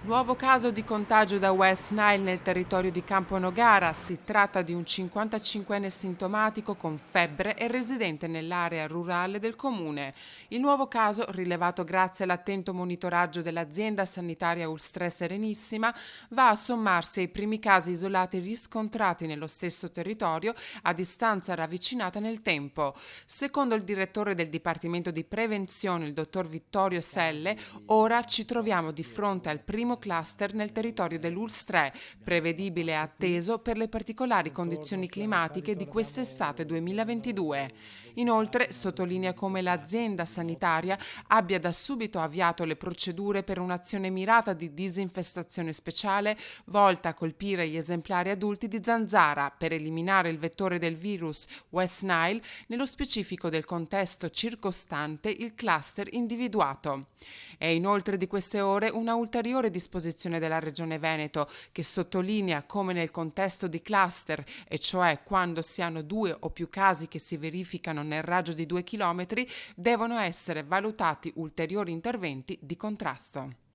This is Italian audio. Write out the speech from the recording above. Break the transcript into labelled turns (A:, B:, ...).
A: Nuovo caso di contagio da West Nile nel territorio di Campo Nogara. Si tratta di un 55enne sintomatico con febbre e residente nell'area rurale del comune. Il nuovo caso, rilevato grazie all'attento monitoraggio dell'azienda sanitaria Ulstre Serenissima, va a sommarsi ai primi casi isolati riscontrati nello stesso territorio a distanza ravvicinata nel tempo. Secondo il direttore del Dipartimento di Prevenzione, il dottor Vittorio Selle, ora ci troviamo di fronte al primo cluster nel territorio dell'Ulstre, prevedibile e atteso per le particolari condizioni climatiche di quest'estate 2022. Inoltre sottolinea come l'azienda sanitaria abbia da subito avviato le procedure per un'azione mirata di disinfestazione speciale volta a colpire gli esemplari adulti di zanzara per eliminare il vettore del virus West Nile, nello specifico del contesto circostante il cluster individuato. È inoltre di queste ore una ulteriore disposizione della Regione Veneto che sottolinea come nel contesto di cluster, e cioè quando si hanno due o più casi che si verificano nel raggio di 2 chilometri, devono essere valutati ulteriori interventi di contrasto.